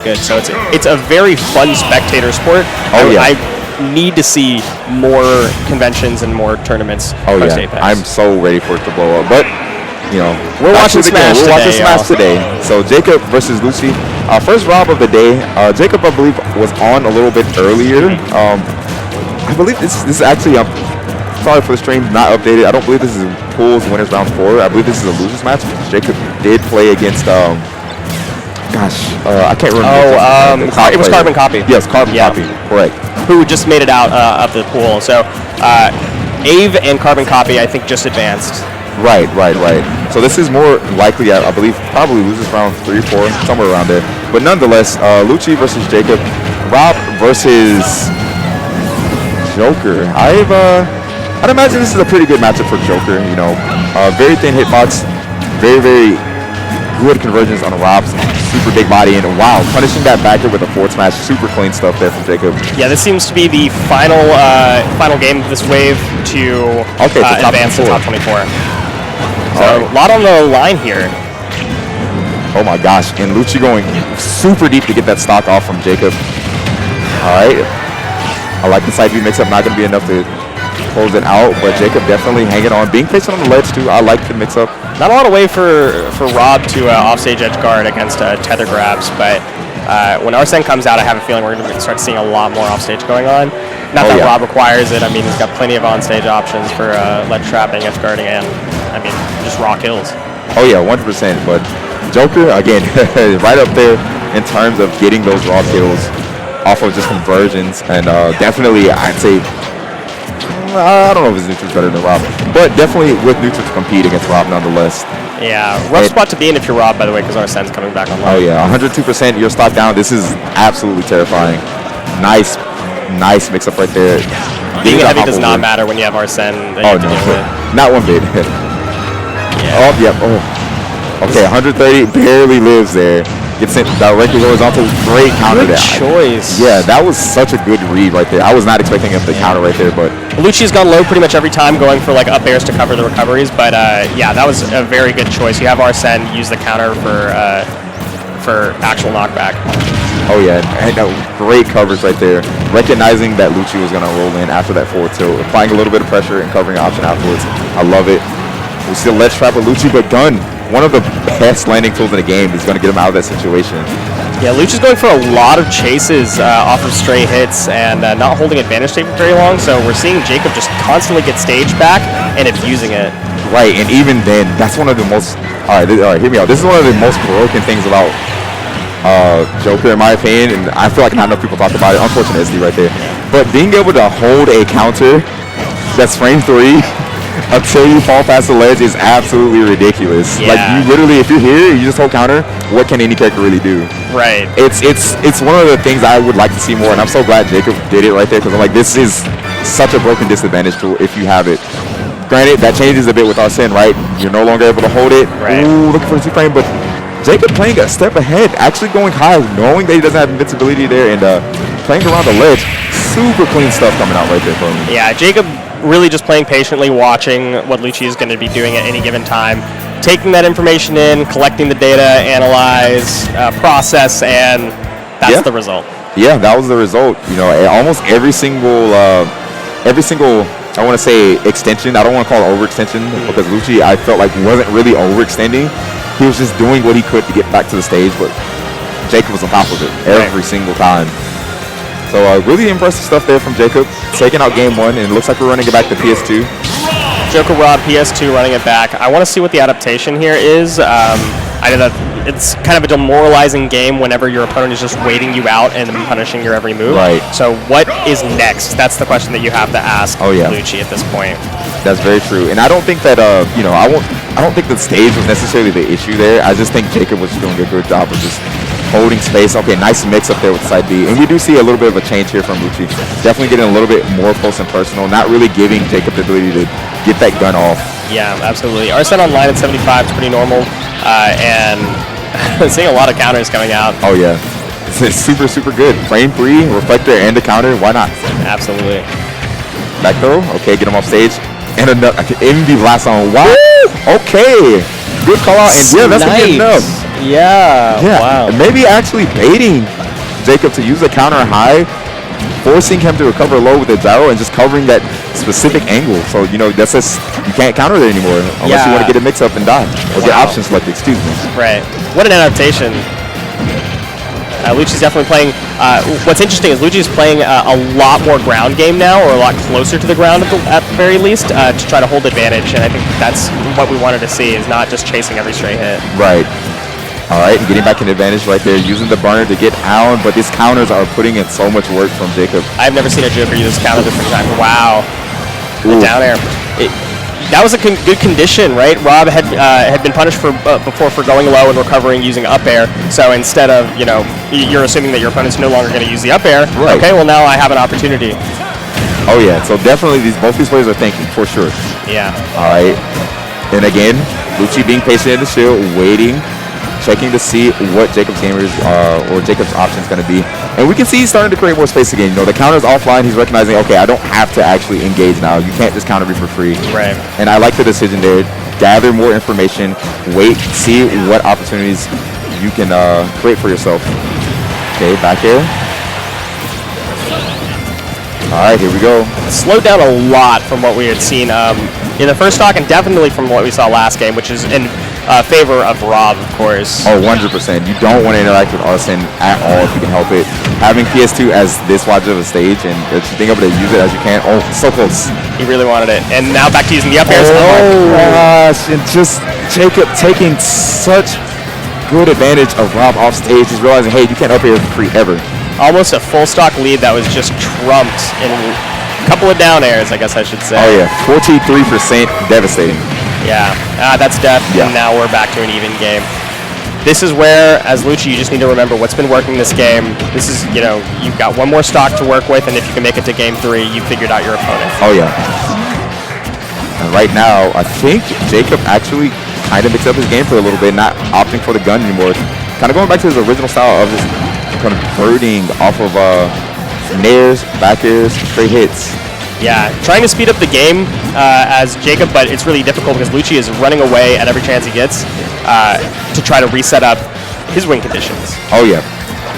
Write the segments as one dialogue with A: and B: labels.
A: good. So it's a very fun spectator sport.
B: Oh, yeah.
A: I need to see more conventions and more tournaments.
B: Oh yeah,
A: Apex.
B: I'm so ready for it to blow up. But you know,
A: we're watching Smash
B: today. So Jacob versus Lucy. First round of the day. Jacob, I believe, was on a little bit earlier. I believe this is actually sorry for the stream, not updated. I don't believe this is pools winners round 4. I believe this is a losers match. Jacob did play against I can't remember.
A: It was Carbon Copy.
B: Yes, Carbon Copy. Correct.
A: Who just made it out of the pool. So Ave and Carbon Copy, I think, just advanced.
B: Right. So this is more likely, I believe, probably loses round 3 or 4, somewhere around there. But nonetheless, Lucci versus Jacob, R.O.B versus Joker. I'd imagine this is a pretty good matchup for Joker. You know, very thin hitbox, very good conversions on R.O.B's super big body, and wow, punishing that backer with a forward smash, super clean stuff there from Jacob.
A: Yeah, this seems to be the final game of this wave to advance to top 24. So a lot on the line here.
B: Oh my gosh, and Lucci going super deep to get that stock off from Jacob. All right, I like the side B mix-up, not going to be enough to close it out, but Jacob definitely hanging on, being patient on the ledge too. I like the mix-up. Not
A: a lot of way for R.O.B to offstage edge guard against tether grabs, but when Arsene comes out, I have a feeling we're going to start seeing a lot more offstage going on. Not that R.O.B requires it. I mean, he's got plenty of onstage options for ledge trapping, edge guarding, and I mean, just raw kills.
B: Oh yeah, 100%. But Joker, again, right up there in terms of getting those raw kills off of just conversions, and definitely, I'd say, I don't know if his neutral's better than R.O.B, but definitely with neutral to compete against R.O.B nonetheless.
A: Yeah, rough spot to be in if you're R.O.B, by the way, because Arsene's coming back online.
B: Oh yeah, 102%, you're stock down. This is absolutely terrifying. Nice mix-up right there.
A: Being heavy does not matter when you have Arsene.
B: Oh no, not one bit.
A: Yeah.
B: Oh, yep. Oh. Okay, 130, barely lives there. Gets sent directly horizontal. Great counter there.
A: Good choice.
B: Yeah, that was such a good read right there. I was not expecting him to counter right there, but
A: Lucci's gone low pretty much every time, going for like up airs to cover the recoveries. But yeah, that was a very good choice. You have Arsene use the counter for actual knockback.
B: Oh yeah, and great coverage right there. Recognizing that Lucci was gonna roll in after that forward tilt, applying a little bit of pressure and covering an option afterwards. I love it. We still ledge trap with Lucci, but gun, one of the best landing tools in the game, is going to get him out of that situation.
A: Yeah, Lucci's going for a lot of chases off of stray hits and not holding advantage state for very long, so we're seeing Jacob just constantly get stage back and abusing it.
B: Right, and even then, that's one of the most, all right, hear me out. This is one of the most broken things about Joker, in my opinion, and I feel like not enough people talk about it. Unfortunate SD right there. But being able to hold a counter that's frame 3 until you fall past the ledge is absolutely ridiculous.
A: Yeah.
B: Like, you literally, if you're here, you just hold counter, what can any character really do?
A: Right.
B: It's one of the things I would like to see more, and I'm so glad Jacob did it right there, because I'm like, this is such a broken disadvantage tool if you have it. Granted, that changes a bit with Arsene, right? You're no longer able to hold it.
A: Right.
B: Ooh, looking for the 2-frame, but Jacob playing a step ahead, actually going high, knowing that he doesn't have invincibility there, and playing around the ledge. Super clean stuff coming out right there from him.
A: Yeah, Jacob really just playing patiently, watching what Lucci is going to be doing at any given time, taking that information in, collecting the data, analyze, process, and that's the result.
B: Yeah, that was the result. You know, almost every single, I want to say extension. I don't want to call it overextension, because Lucci, I felt like, wasn't really overextending. He was just doing what he could to get back to the stage, but Jacob was on top of it every single time. So really impressive stuff there from Jacob, taking out game 1, and it looks like we're running it back to PS2.
A: Joker R.O.B, PS2 running it back. I want to see what the adaptation here is. I know that it's kind of a demoralizing game whenever your opponent is just waiting you out and punishing your every move.
B: Right.
A: So what is next? That's the question that you have to ask Lucci at this point.
B: That's very true, and I don't think that you know, I don't think the stage was necessarily the issue there. I just think Jacob was doing a good job of just holding space. Okay, nice mix up there with side B, and we do see a little bit of a change here from Lucci. Definitely getting a little bit more close and personal, not really giving Jacob the ability to get that gun off. Yeah,
A: absolutely. Arsene online at 75 is pretty normal, and seeing a lot of counters coming out.
B: Oh yeah, it's super good. Frame 3, reflector, and a counter. Why not?
A: Absolutely.
B: Back throw. Okay, get him off stage. And another MV blast on. Wow. Okay. Good call out. And yeah, that's nice. Enough.
A: Yeah. Wow.
B: And maybe actually baiting Jacob to use a counter high, forcing him to recover low with a gyro and just covering that specific angle. So, you know, that's just, you can't counter it anymore unless you want to get a mix up and die. Or get option selected, excuse me.
A: Right. What an adaptation. Lucci's definitely playing, what's interesting is Lucci's playing a lot more ground game now, or a lot closer to the ground at the very least, to try to hold advantage, and I think that's what we wanted to see, is not just chasing every straight hit.
B: Right. All right, getting back an advantage right there, using the burner to get down, but these counters are putting in so much work from Jacob.
A: I've never seen a Joker use this counter this many times. Wow. The down air. That was a good condition, right? Rob had been punished before for going low and recovering using up air. So instead of, you know, you're assuming that your opponent's no longer going to use the up air.
B: Right.
A: Okay, well now I have an opportunity.
B: Oh yeah, so definitely both these players are thinking, for sure.
A: Yeah.
B: All right. And again, Lucci being patient in the shield, waiting, checking to see what JacobGamer's or Jacob's option is going to be. And we can see he's starting to create more space again. You know, the counter's offline. He's recognizing, okay, I don't have to actually engage now. You can't just counter me for free.
A: Right.
B: And I like the decision there. Gather more information, wait, see what opportunities you can create for yourself. Okay, back air. All right, here we go.
A: Slowed down a lot from what we had seen in the first stock, and definitely from what we saw last game, which is in favor of R.O.B, of course.
B: Oh, 100%. You don't want to interact with Arsene at all if you can help it. Having PS2 as this wide of a stage and just being able to use it as you can. Oh, so close.
A: He really wanted it. And now back to using the up airs.
B: Oh, gosh. And just Jacob taking such good advantage of R.O.B off stage. He's realizing, hey, you can't up air for free ever.
A: Almost a full stock lead that was just trumped in a couple of down airs, I guess I should say.
B: Oh, yeah. 43%. Devastating.
A: Yeah, that's death, and now we're back to an even game. This is where, as Lucci, you just need to remember what's been working this game. This is, you know, you've got one more stock to work with, and if you can make it to game 3, you've figured out your opponent.
B: Oh, yeah. And right now, I think Jacob actually kind of mixed up his game for a little bit, not opting for the gun anymore. Kind of going back to his original style of just converting off of nairs, back airs, straight hits.
A: Yeah, trying to speed up the game as Jacob, but it's really difficult because Lucci is running away at every chance he gets to try to reset up his win conditions.
B: Oh, yeah.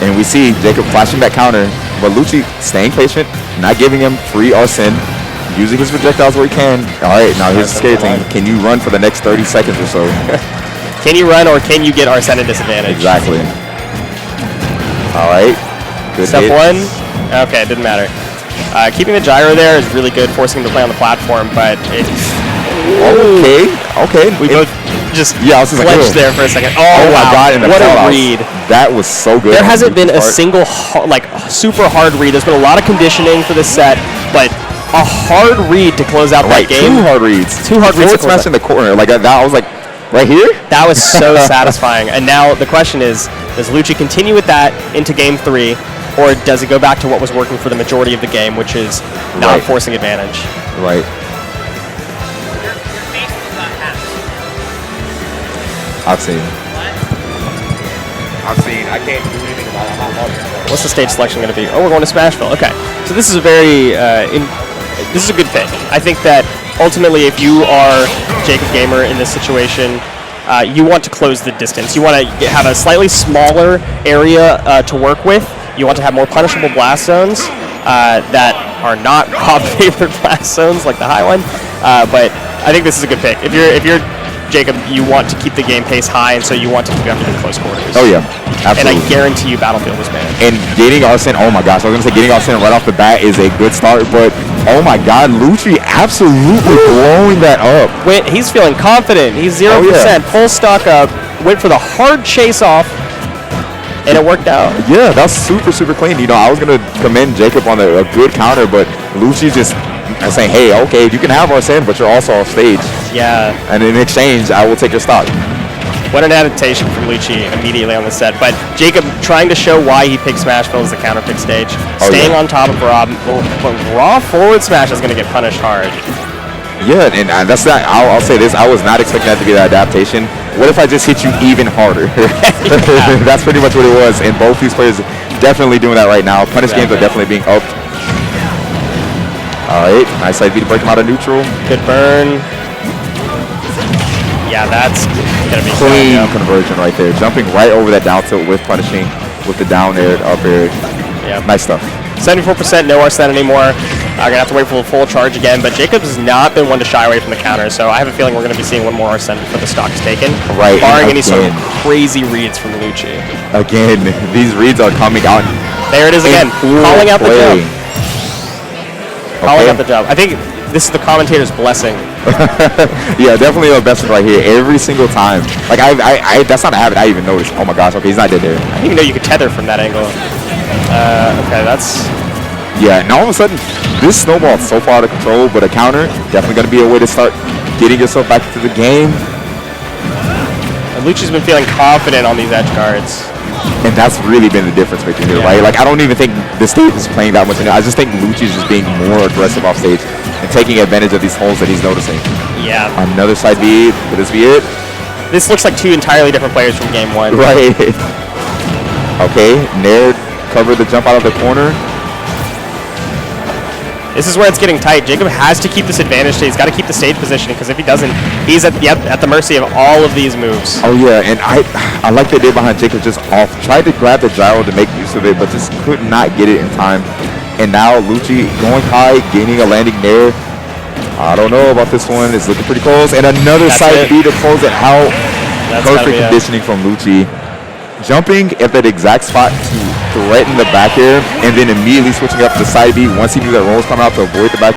B: And we see Jacob flashing that counter, but Lucci staying patient, not giving him free Arsene, using his projectiles where he can. All right, now here's the scary thing. Can you run for the next 30 seconds or so?
A: Can you run, or can you get Arsene at disadvantage?
B: Exactly. All right. Good
A: Step
B: hit.
A: 1. Okay, it didn't matter. Keeping the gyro there is really good, forcing him to play on the platform, but it's...
B: Okay.
A: We both just
B: flinched
A: there for a second.
B: Oh my God,
A: what a read.
B: That was so good.
A: There hasn't been a single, super hard read. There's been a lot of conditioning for this set, but a hard read to close out that game.
B: 2 hard reads.
A: 2 hard reads.
B: Forward smash in the corner. Like that, I was like, right here?
A: That was so satisfying. And now the question is, does Lucci continue with that into game 3, or does he go back to what was working for the majority of the game, which is not forcing advantage?
B: Right. I've seen. I can't do anything about it.
A: What's the stage selection going to be? Oh, we're going to Smashville. Okay. So this is a very, this is a good pick. I think that ultimately, if you are JacobGamer in this situation, you want to close the distance. You want to have a slightly smaller area to work with. You want to have more punishable blast zones that are not R.O.B favorite blast zones like the high one. But I think this is a good pick. If you're Jacob, you want to keep the game pace high, and so you want to keep everything close quarters.
B: Oh yeah, absolutely.
A: And I guarantee you, Battlefield is banned.
B: And getting Arsene, oh my gosh, I was gonna say getting Arsene right off the bat is a good start, but oh my God, Lucci absolutely blowing that up.
A: Wait, he's feeling confident. He's 0%. Full stock up. Went for the hard chase off. And it worked out.
B: Yeah, that's super clean. You know, I was going to commend Jacob on a good counter, but Lucci's just saying, hey, okay, you can have Arsene, but you're also off stage.
A: Yeah.
B: And in exchange, I will take your stock.
A: What an adaptation from Lucci immediately on the set. But Jacob trying to show why he picked Smashville as the counter pick stage. Staying on top of R.O.B. But raw forward smash is going to get punished hard.
B: Yeah, and that's not, I'll say this, I was not expecting that to be the adaptation. What if I just hit you even harder? That's pretty much what it was, and both these players definitely doing that right now. Punish games are definitely being upped. All right, nice side B to break him out of neutral.
A: Good burn. Yeah, that's gonna be
B: Clean
A: good,
B: conversion right there. Jumping right over that down tilt with punishing with the down air, up air.
A: Yeah.
B: Nice stuff.
A: 74%, no Arsene anymore. I'm gonna have to wait for the full charge again, but Jacob has not been one to shy away from the counter, so I have a feeling we're gonna be seeing one more Arsene before the stock is taken.
B: Right.
A: Barring any sort of crazy reads from Lucci.
B: Again, these reads are coming out.
A: There it is again, calling out the jump. Calling out the jump. I think this is the commentator's blessing.
B: Yeah, definitely a blessing right here every single time. Like I that's not a habit I even noticed. Oh my gosh, okay, he's not dead there.
A: I didn't even know you could tether from that angle. Okay, that's...
B: Yeah, and all of a sudden, this snowball's so far out of control, but a counter, definitely going to be a way to start getting yourself back into the game.
A: And Lucci's been feeling confident on these edge guards.
B: And that's really been the difference making here, right? Like, I don't even think the stage is playing that much in it. I just think Lucci's just being more aggressive off stage and taking advantage of these holes that he's noticing.
A: Yeah.
B: Another side B, could this be it?
A: This looks like two entirely different players from game one.
B: Right. Okay, Nair covered the jump out of the corner.
A: This is where it's getting tight. Jacob has to keep this advantage. He's got to keep the stage positioning, because if he doesn't, he's at the mercy of all of these moves.
B: Oh yeah, and I like the idea behind Jacob just off. Tried to grab the gyro to make use of it, but just could not get it in time. And now Lucci going high, gaining a landing there. I don't know about this one. It's looking pretty close. And another side B to close it out. Perfect conditioning from Lucci. Jumping at that exact spot to threaten the back air, and then immediately switching up to the side B once he knew that roll was coming out to avoid the back